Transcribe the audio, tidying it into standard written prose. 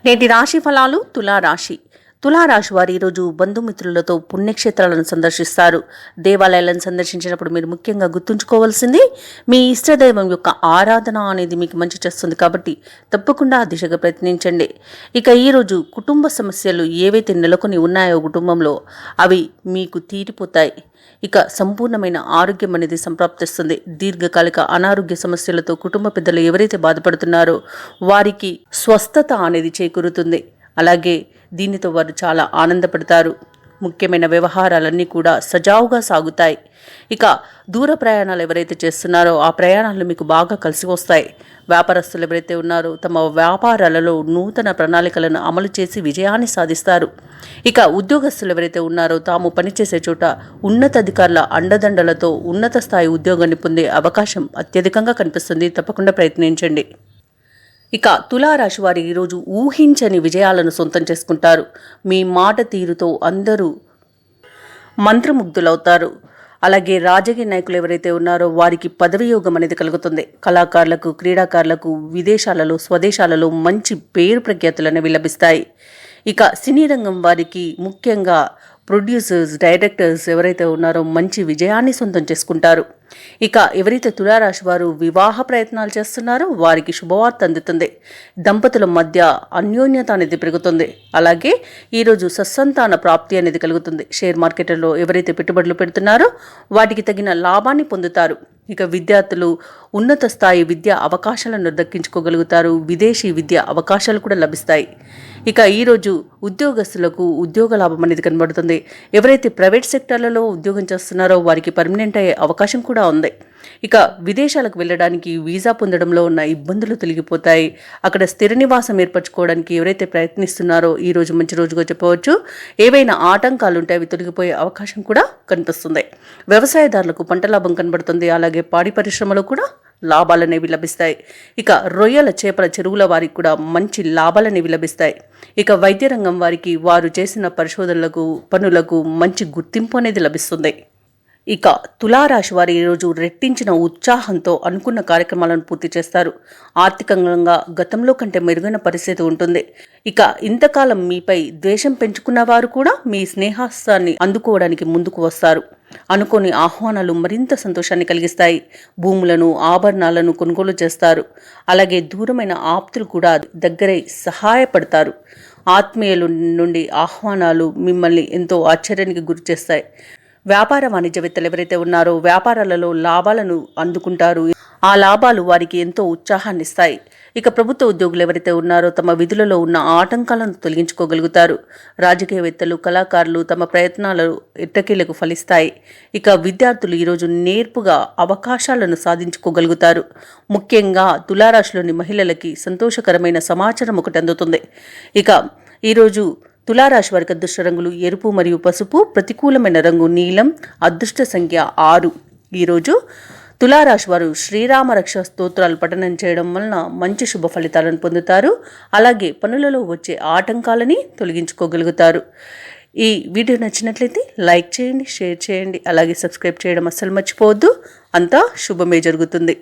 నేటి రాశి ఫలాలు తులారాశి. తులారాశి వారు ఈరోజు బంధుమిత్రులతో పుణ్యక్షేత్రాలను సందర్శిస్తారు. దేవాలయాలను సందర్శించినప్పుడు మీరు ముఖ్యంగా గుర్తుంచుకోవాల్సింది మీ ఇష్టదైవం యొక్క ఆరాధన అనేది మీకు మంచి చేస్తుంది కాబట్టి తప్పకుండా ఆ దిశగా ప్రయత్నించండి. ఇక ఈరోజు కుటుంబ సమస్యలు ఏవైతే నెలకొని ఉన్నాయో కుటుంబంలో అవి మీకు తీరిపోతాయి. ఇక సంపూర్ణమైన ఆరోగ్యం అనేది సంప్రాప్తిస్తుంది. దీర్ఘకాలిక అనారోగ్య సమస్యలతో కుటుంబ పెద్దలు ఎవరైతే బాధపడుతున్నారో వారికి స్వస్థత అనేది చేకూరుతుంది. అలాగే దీనితో వారు చాలా ఆనందపడతారు. ముఖ్యమైన వ్యవహారాలన్నీ కూడా సజావుగా సాగుతాయి. ఇక దూర ప్రయాణాలు ఎవరైతే చేస్తున్నారో ఆ ప్రయాణాలు మీకు బాగా కలిసి వస్తాయి. వ్యాపారస్తులు ఎవరైతే ఉన్నారో తమ వ్యాపారాలలో నూతన ప్రణాళికలను అమలు చేసి విజయాన్ని సాధిస్తారు. ఇక ఉద్యోగస్తులు ఎవరైతే ఉన్నారో తాము పనిచేసే చోట ఉన్నతాధికారుల అండదండలతో ఉన్నత స్థాయి ఉద్యోగాన్ని పొందే అవకాశం అత్యధికంగా కనిపిస్తుంది. తప్పకుండా ప్రయత్నించండి. ఇక తులారాశి వారు ఈరోజు ఊహించని విజయాలను సొంతం చేసుకుంటారు. మీ మాట తీరుతో అందరూ మంత్రముగ్ధులవుతారు. అలాగే రాజకీయ నాయకులు ఎవరైతే ఉన్నారో వారికి పదవి యోగం అనేది కలుగుతుంది. కళాకారులకు, క్రీడాకారులకు విదేశాలలో, స్వదేశాలలో మంచి పేరు ప్రఖ్యాతులు అనేవి లభిస్తాయి. ఇక సినీ రంగం వారికి ముఖ్యంగా ప్రొడ్యూసర్స్, డైరెక్టర్స్ ఎవరైతే ఉన్నారో మంచి విజయాన్ని సొంతం చేసుకుంటారు. ఇక ఎవరైతే తులారాశి వారు వివాహ ప్రయత్నాలు చేస్తున్నారో వారికి శుభవార్త అందుతుంది. దంపతుల మధ్య అన్యోన్యత అనేది పెరుగుతుంది. అలాగే ఈరోజు సత్సంతాన ప్రాప్తి అనేది కలుగుతుంది. షేర్ మార్కెట్లో ఎవరైతే పెట్టుబడులు పెడుతున్నారో వాటికి తగిన లాభాన్ని పొందుతారు. ఇక విద్యార్థులు ఉన్నత స్థాయి విద్యా అవకాశాలను దక్కించుకోగలుగుతారు. విదేశీ విద్యా అవకాశాలు కూడా లభిస్తాయి. ఇక ఈరోజు ఉద్యోగస్తులకు ఉద్యోగ లాభం అనేది కనబడుతుంది. ఎవరైతే ప్రైవేట్ సెక్టార్లలో ఉద్యోగం చేస్తున్నారో వారికి పర్మనెంట్ అయ్యే అవకాశం కూడా ఉంది. ఇక విదేశాలకు వెళ్ళడానికి వీసా పొందడంలో ఉన్న ఇబ్బందులు తొలగిపోతాయి. అక్కడ స్థిర నివాసం ఏర్పరచుకోవడానికి ఎవరైతే ప్రయత్నిస్తున్నారో ఈ రోజు మంచి రోజుగా చెప్పవచ్చు. ఏవైనా ఆటంకాలు ఉంటే అవి తొలగిపోయే అవకాశం కూడా కనిపిస్తుంది. వ్యవసాయదారులకు పంట లాభం కనబడుతుంది. అలాగే పాడి పరిశ్రమలో కూడా లాభాలనేవి లభిస్తాయి. ఇక రొయ్యల, చేపల చెరువుల వారికి కూడా మంచి లాభాలనేవి లభిస్తాయి. ఇక వైద్య రంగం వారికి వారు చేసిన పరిశోధనలకు, పనులకు మంచి గుర్తింపు అనేది లభిస్తుంది. ఇక తులారాశి వారు ఈరోజు రెట్టించిన ఉత్సాహంతో అనుకున్న కార్యక్రమాలను పూర్తి చేస్తారు. ఆర్థికంగా గతంలో కంటే మెరుగైన పరిస్థితి ఉంటుంది. ఇక ఇంతకాలం మీపై ద్వేషం పెంచుకున్న వారు కూడా మీ స్నేహాస్తాన్ని అందుకోవడానికి ముందుకు వస్తారు. అనుకోని ఆహ్వానాలు మరింత సంతోషాన్ని కలిగిస్తాయి. భూములను, ఆభరణాలను కొనుగోలు చేస్తారు. అలాగే దూరమైన ఆప్తులు కూడా దగ్గరై సహాయపడతారు. ఆత్మీయుల నుండి ఆహ్వానాలు మిమ్మల్ని ఎంతో ఆశ్చర్యానికి గురి చేస్తాయి. వ్యాపార వాణిజ్యవేత్తలు ఎవరైతే ఉన్నారో వ్యాపారాలలో లాభాలను అందుకుంటారు. ఆ లాభాలు వారికి ఎంతో ఉత్సాహాన్ని ఇస్తాయి. ఇక ప్రభుత్వ ఉద్యోగులు ఎవరైతే ఉన్నారో తమ విధులలో ఉన్న ఆటంకాలను తొలగించుకోగలుగుతారు. రాజకీయవేత్తలు, కళాకారులు తమ ప్రయత్నాలు ఎట్టకేలకు ఫలిస్తాయి. ఇక విద్యార్థులు ఈరోజు నేర్పుగా అవకాశాలను సాధించుకోగలుగుతారు. ముఖ్యంగా తులారాశిలోని మహిళలకి సంతోషకరమైన సమాచారం ఒకటి అందుతుంది. ఇక ఈరోజు తులారాశి వారికి అదృష్ట రంగులు ఎరుపు మరియు పసుపు. ప్రతికూలమైన రంగు నీలం. అదృష్ట సంఖ్య 6. ఈరోజు తులారాశి వారు శ్రీరామ రక్ష స్తోత్రాలు పఠనం చేయడం వలన మంచి శుభ ఫలితాలను పొందుతారు. అలాగే పనులలో వచ్చే ఆటంకాలని తొలగించుకోగలుగుతారు. ఈ వీడియో నచ్చినట్లయితే లైక్ చేయండి, షేర్ చేయండి, అలాగే సబ్స్క్రైబ్ చేయడం అస్సలు మర్చిపోవద్దు. అంతా శుభమే జరుగుతుంది.